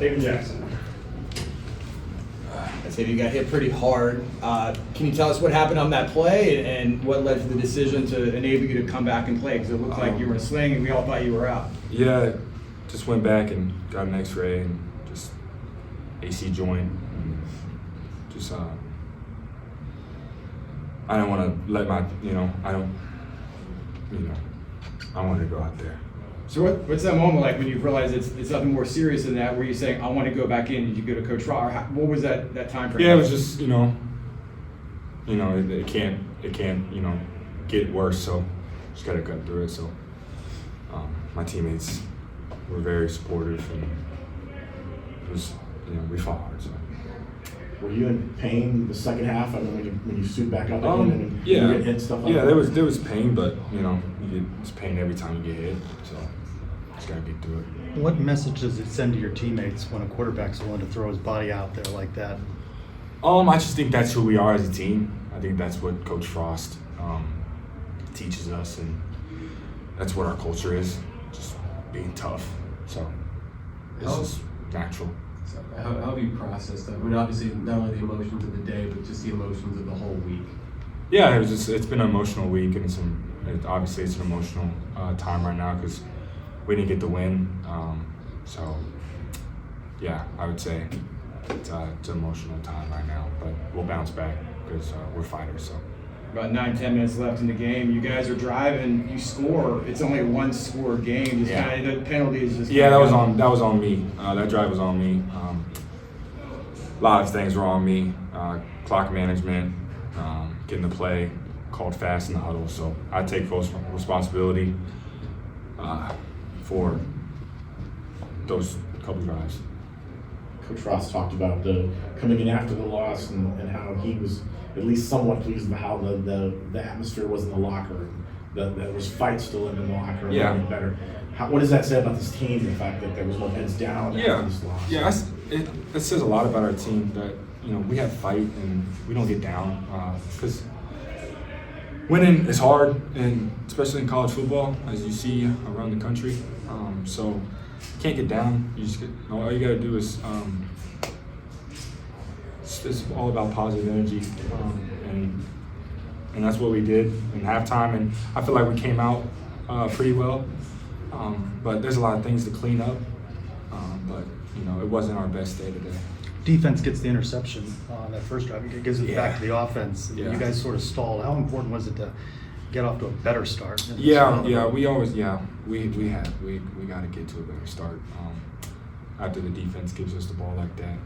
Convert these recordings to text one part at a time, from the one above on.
Tayven Jackson. I say you got hit pretty hard. Can you tell us what happened on that play and what led to the decision to enable you to come back and play? Because it looked like you were in a sling and we all thought you were out. Yeah, just went back and got an X-ray and just AC joint. And just I don't want to let my I wanted to go out there. So what's that moment like when you realize it's nothing more serious than that? Where you saying, I want to go back in? Did you go to Coach Raw? Or what was that time frame? Yeah, it was just it can't get worse. So just gotta cut through it. So my teammates were very supportive and it was we fought hard. So. Were you in pain the second half? I mean, when you suit back up again and yeah, you get hit and stuff like yeah, that? there was pain, but it's pain every time you get hit. So just gotta get through it. What message does it send to your teammates when a quarterback's willing to throw his body out there like that? I just think that's who we are as a team. I think that's what Coach Frost teaches us, and that's what our culture is, just being tough. So it's just natural. So how have you processed that? I mean, obviously not only the emotions of the day, but just the emotions of the whole week. Yeah, it's been an emotional week, and obviously it's an emotional time right now because we didn't get the win. So yeah, I would say it's an emotional time right now, but we'll bounce back because we're fighters. So. About 9-10 minutes left in the game. You guys are driving. You score. It's only a one-score game. Just Yeah. the penalty is just. Yeah, that was on me. That drive was on me. A lot of things were on me. Clock management, getting the play called fast in the huddle. So I take full responsibility for those couple drives. Coach Frost talked about the coming in after the loss and how he was at least somewhat pleased with how the atmosphere was in the locker room. That there was fight still in the locker room. Yeah. Better. What does that say about this team? The fact that there was no heads down after this loss. Yeah, it says a lot about our team that we have fight and we don't get down because winning is hard, and especially in college football, as you see around the country. So you can't get down. All you got to do is it's all about positive energy, and that's what we did in halftime. And I feel like we came out pretty well, but there's a lot of things to clean up. But it wasn't our best day today. Defense gets the interception on that first drive. It gives it back to the offense. Yeah. You guys sort of stalled. How important was it to get off to a better start? We always we got to get to a better start after the defense gives us the ball like that.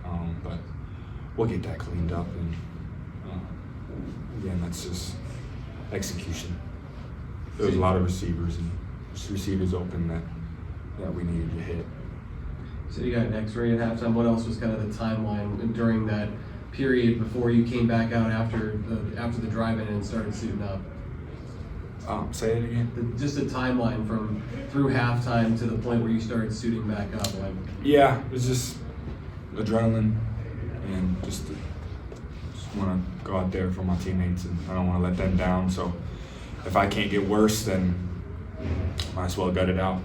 But we'll get that cleaned up, and again, that's just execution. There was a lot of receivers open that we needed to hit. So you got an X-ray at halftime. What else was kind of the timeline during that period before you came back out after the drive-in and started suiting up? Say it again. Just a timeline from through halftime to the point where you started suiting back up. Yeah, it was just adrenaline, and just want to go out there for my teammates, and I don't want to let them down. So if I can't get worse, then might as well gut it out.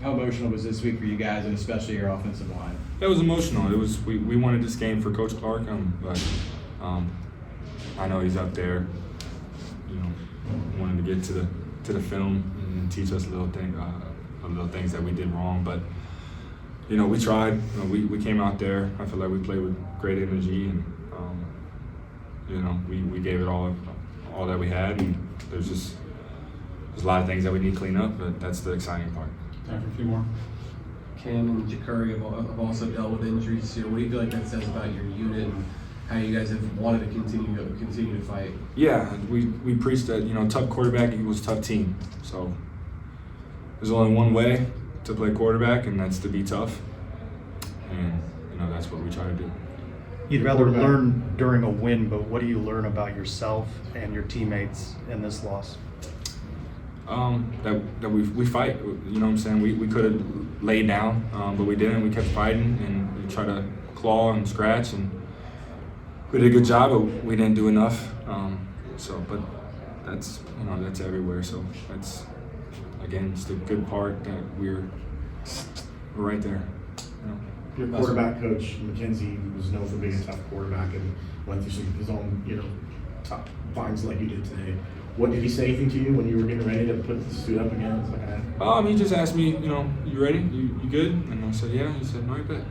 How emotional was this week for you guys, and especially your offensive line? It was emotional. It was we wanted this game for Coach Clark, but I know he's up there, wanting to get to the film and teach us little things that we did wrong. But we tried. We came out there. I feel like we played with great energy, and we gave it all that we had. And there's a lot of things that we need to clean up, but that's the exciting part. Time for a few more. Cam and Jakari have also dealt with injuries this year. What do you feel like that says about your unit and how you guys have wanted to continue to fight? Yeah, we preach that tough quarterback equals tough team. So there's only one way to play quarterback, and that's to be tough. And that's what we try to do. You'd rather learn during a win, but what do you learn about yourself and your teammates in this loss? That we fight. You know what I'm saying? We could have laid down, but we didn't. We kept fighting, and we tried to claw and scratch, and we did a good job, but we didn't do enough. But that's everywhere. So that's again, it's the good part that we're right there. Your quarterback coach, McKenzie, was known for being a tough quarterback and went through his own, tough times like you did today. What did he say anything to you when you were getting ready to put the suit up again? He just asked me, you ready? You good? And I said, yeah. He said, no, I bet.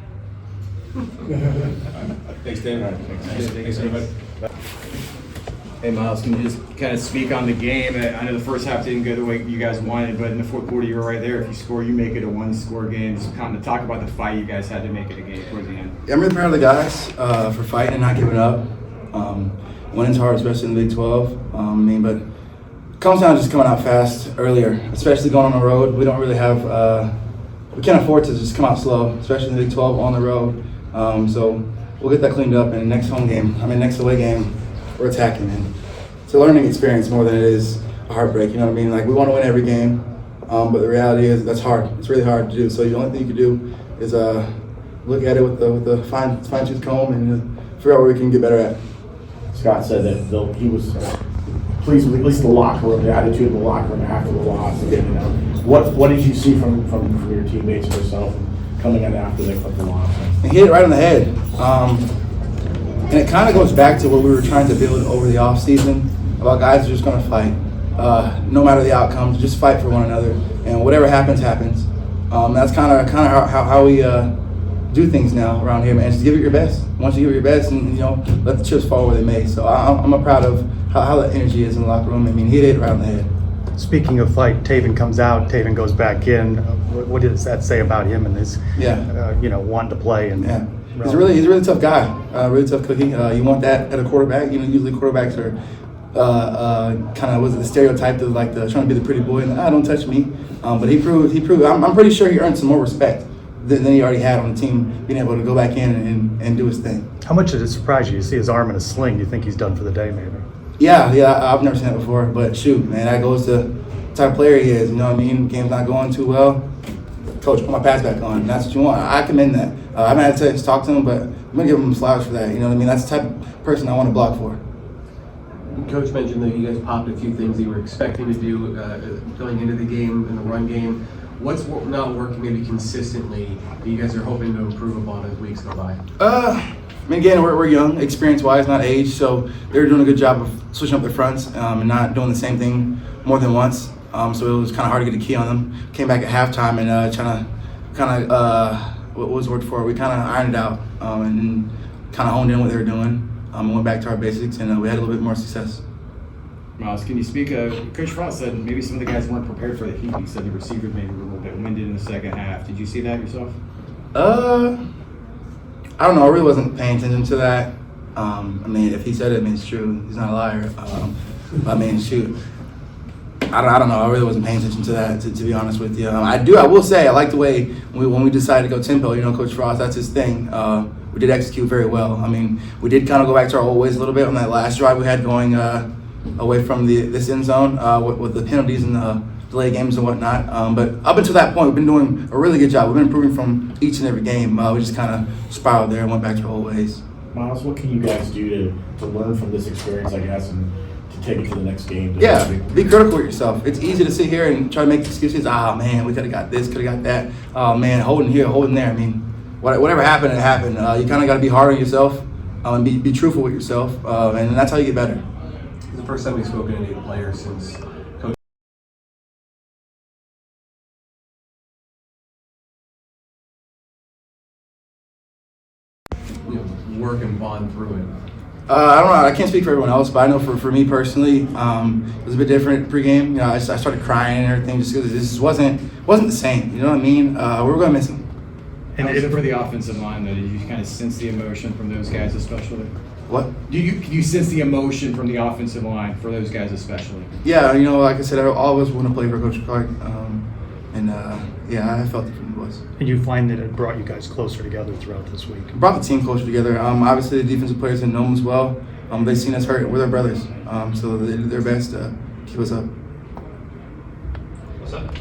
Thanks, Dan. Thanks, everybody. Hey, Myles, can you just kind of speak on the game? I know the first half didn't go the way you guys wanted, but in the fourth quarter, you were right there. If you score, you make it a one-score game. Just kind of talk about the fight you guys had to make it a game towards the end. Yeah, I'm really proud of the guys for fighting and not giving up. Winning's hard, especially in the Big 12. But it comes down to just coming out fast earlier, especially going on the road. We don't really have, we can't afford to just come out slow, especially in the Big 12 on the road. So we'll get that cleaned up. And next away game, we're attacking. And it's a learning experience more than it is a heartbreak. You know what I mean? Like, we want to win every game, but the reality is that's hard. It's really hard to do. So the only thing you can do is look at it with the fine-tooth comb and figure out where we can get better at. Scott said that he was pleased with at least the locker room, the attitude of the locker room after the loss. What did you see from your teammates and yourself coming in after the loss? And hit it right on the head. And it kind of goes back to what we were trying to build over the offseason about guys who are just going to fight. No matter the outcomes, just fight for one another. And whatever happens, happens. That's kind of how we do things now around here, man. Just give it your best. Once you give it your best, and let the chips fall where they may. So I'm proud of how the energy is in the locker room. I mean, he hit it right on the head. Speaking of fight, Tayven comes out, Tayven goes back in. What does that say about him and his, wanting to play? And yeah, he's a really tough guy, really tough cookie. You want that at a quarterback. Usually quarterbacks are kind of the stereotype of like trying to be the pretty boy and don't touch me. But he proved. I'm pretty sure he earned some more respect than he already had on the team, being able to go back in and do his thing. How much did it surprise you? You see his arm in a sling. You think he's done for the day, maybe? Yeah, I've never seen that before. But shoot, man, that goes to the type of player he is. You know what I mean? Game's not going too well. Coach, put my pass back on. That's what you want. I commend that. I haven't had to talk to him, but I'm gonna give him flowers for that. You know what I mean? That's the type of person I want to block for. Coach mentioned that you guys popped a few things that you were expecting to do going into the game in the run game. What's not working maybe consistently that you guys are hoping to improve upon as weeks go by? I mean, again, we're young, experience-wise, not age, so they were doing a good job of switching up their fronts and not doing the same thing more than once. So it was kind of hard to get a key on them. Came back at halftime and what was the word for it? We kind of ironed it out and kind of honed in what they were doing. Went back to our basics and we had a little bit more success. Myles, can you speak? Coach Frost said maybe some of the guys weren't prepared for the heat. He said the receivers maybe were a little bit winded in the second half. Did you see that yourself? I don't know. I really wasn't paying attention to that. I mean, if he said it, it's true. He's not a liar. I mean, shoot. I don't know. I really wasn't paying attention to that, to be honest with you. I will say, I like the way when we decided to go tempo, Coach Frost, that's his thing. We did execute very well. I mean, we did kind of go back to our old ways a little bit on that last drive we had going away from this end zone with the penalties and the delay games and whatnot. But up until that point, we've been doing a really good job. We've been improving from each and every game. We just kind of spiraled there and went back to our old ways. Myles, what can you guys do to learn from this experience, I guess, and to take it to the next game? Yeah, be critical with yourself. It's easy to sit here and try to make excuses. Man, we could have got this, could have got that. Oh, man, holding here, holding there. I mean, whatever happened, it happened. You kind of got to be hard on yourself and be truthful with yourself, and that's how you get better. It's the first time we've spoken to any of the players since Coach work and bond through it. I don't know. I can't speak for everyone else, but I know for me personally, it was a bit different pregame. I started crying and everything just because this wasn't the same. You know what I mean? We were going to miss him. And for the offensive line, though, did you kind of sense the emotion from those guys especially? What? Can you sense the emotion from the offensive line for those guys especially? Yeah, like I said, all of us want to play for Coach Clark. I felt it from the boys. And you find that it brought you guys closer together throughout this week? Brought the team closer together. Obviously, the defensive players didn't know them as well. They've seen us hurt. We're their brothers. So they did their best to keep us up. What's up?